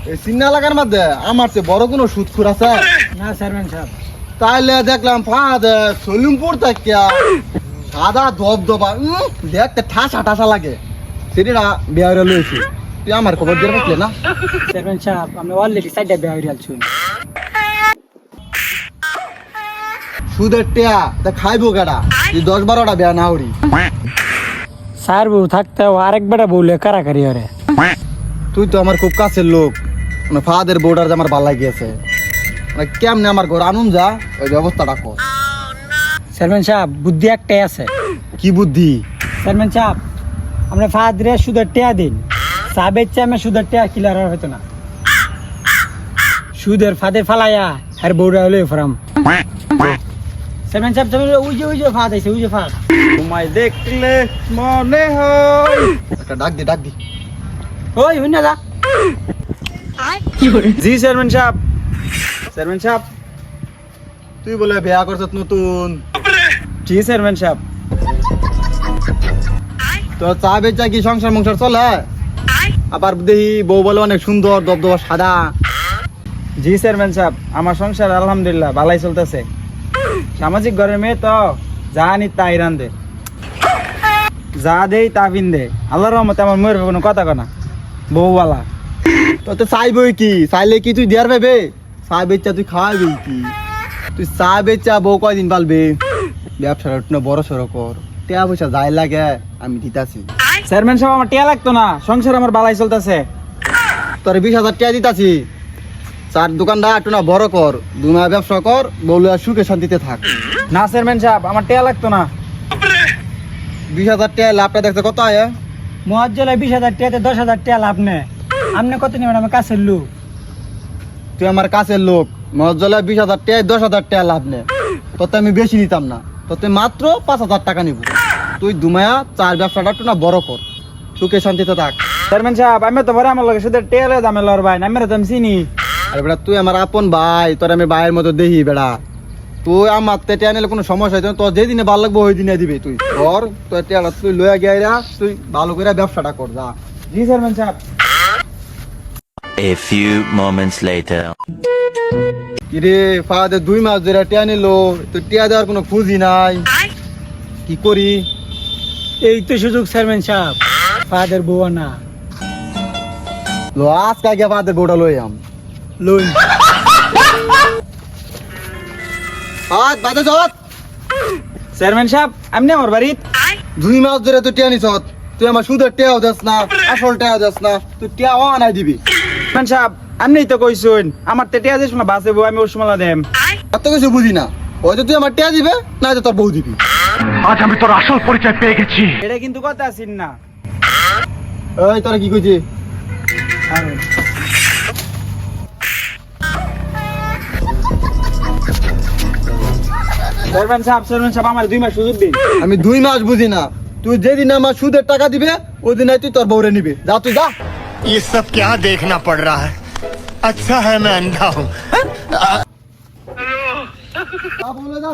এই চিন্না লাগার মধ্যে আমার চেয়ে বড় কোনো সুদখুর আছে? না চেয়ারম্যান সাহেব। তাইলে দেখলাম ফাদে সলিমপুর থেকে সাদা দবদবা দেখতে ঠাসা ঠাসা লাগে, সেটা বিহারে লইছি। তুই আমার খবর দিয়ে রাখলে না? চেয়ারম্যান সাহেব আমি অলরেডি সাইডে বেহারিয়াল শুন। সুদের টেয়া তা খাইবো কেডা? তুই 10-12টা বিয়া না হরি। স্যার বউ থাকতে আরেকবার বউলে কারাকারি হরে। তুই তো আমার খুব কাছের লোক, মানে ফাদের বউটার যে আমার ভাল লাগিয়েছে, মানে কেমনে আমার ঘর আনুন যা ওই ব্যবস্থাটা কর। চেয়ারম্যান সাহেব বুদ্ধি একটাই আছে। কি বুদ্ধি? চেয়ারম্যান সাহেব আমরা ফাদরে সুদের টেয়া দিন, সাবের চেয়ে আমি সুদের টেয়া কিলার হইতো না। সুদের ফাদে ফালাইয়া আর বউরা হলে ফরাম। চেয়ারম্যান সাহেব ওই যে ফাদ আছে, ওই যে ফাদ। তোমায় দেখলে মনে হয় একটা ডাক দি। ওই হই না যা। জি চেয়ারম্যান সাহেব। চেয়ারম্যান সাহেব তুই বলে বিয়া করছত নতুন? জি চেয়ারম্যান সাহেব। তো চা বেচা কি সংসার মংসার চলে? আবার দেখি বউ বলে অনেক সুন্দর দবদবা সাদা। জি চেয়ারম্যান সাহেব আমার সংসার আলহামদুলিল্লাহ ভালোই চলতেছে। সামাজিক ঘরের মেয়ে তো যা নি তাই রান্ধে, যা দেই তা পিন্দে। আল্লাহর রহমতে আমার মেয়ের কোনো কথা কনা বউওয়ালা। তো চাইবই কি? চাইলে কি তুই দেয়ার পাবে? চা বেচা তুই খাওয়াবি কি? তুই চা বেচা বউ কয়দিন পালবে? ব্যবসাটা বড় সড়ো কর, টাকা পয়সা যাই লাগে আমি দিতাছি। চেয়ারম্যান সাহেব আমার টিয়া লাগতো না, সংসার আমার ভালোই চলতেছে। তোর 20,000 টাকা দিতাছি, চার দোকানটা একটু না বড় কর, দুমা ব্যবসা কর, বউলে সুখে শান্তিতে থাক। না চেয়ারম্যান সাহেব আমার টিয়া লাগতো না। 20,000 টাকা লাভটা দেখতে কত আয়? মহাজ্জলে 20,000 টাকাতে 10,000 টাকা লাভ নেই। আপনি কত নেবেন? আমার কাছের লোক। তুই আমার কাছের লোক, মজলে 20,000 টাকা 10,000 টাকা লাভ নে, তোতে আমি বেশি নিতাম না, তোতে মাত্র 5,000 টাকা নিব। তুই দুমায়া চার ব্যবসাটা একটু না বড় কর, সুখে শান্তিতে থাক। চেয়ারম্যান সাহেব আমি তো ভরে আমার লগে শুধু টিয়া লয়ে দামে লড় ভাই, আমি তো চিনি। আরে বেটা তুই আমার আপন ভাই, তোর আমি ভাইয়ের মতো দেখি বেড়া। তুই আমার টেয়া নিলে কোনো সমস্যা হইতো না, তোর যেদিনে ভালো লাগবো ওই দিনে দিবি। তুই কর তোর টেয়াটা, তুই লইয়া গিয়া তুই ভালো করে ব্যবসাটা কর যা। জি চেয়ারম্যান সাহেব। A few moments later. কিরে ফাদে 2 মাস ধরে টেয়া নিল, তুই টেয়া দেওয়ার কোনো খুঁজি নাই, কি করি? এই তো সুযোগ চেয়ারম্যান সাহেব, ফাদের বউ না লো আজকে গিয়া ফাদের বউটা লই আম লই। ফাদ বাদে যত চেয়ারম্যান সাহেব আপনি আমার বাড়িত 2 মাস ধরে তুই টেয়া নিছ, তুই আমার সুদের টেয়াও দেস না, আসল টেয়াও দেস না, তুই টেয়া আনাই দিবি। চেয়ারম্যান সাহেব আপনি তো কইছেন আমার তো টিয়া দিস না, বাসে বউ আমি ওসমলা দেম। এত কিছু বুঝি না, হয়তো তুই আমার টেয়া দিবে না তো তোর বউ দিবি। আজ আমি তোর আসল পরিচয় পেয়ে গেছি। এটা কিন্তু কথা আছেন না। এই তোরা কি কইছি? চেয়ারম্যান সাহেব আমার 2 মাস সুযোগ দিন। আমি 2 মাস বুঝি না, তুই যেদিন আমার সুদের টাকা দিবে ওই দিন তুই তোর বউরে নিবি। যা তুই যা। ये सब क्या देखना पड़ रहा है? अच्छा है मैं अंधा हूँ। যা বলে যা।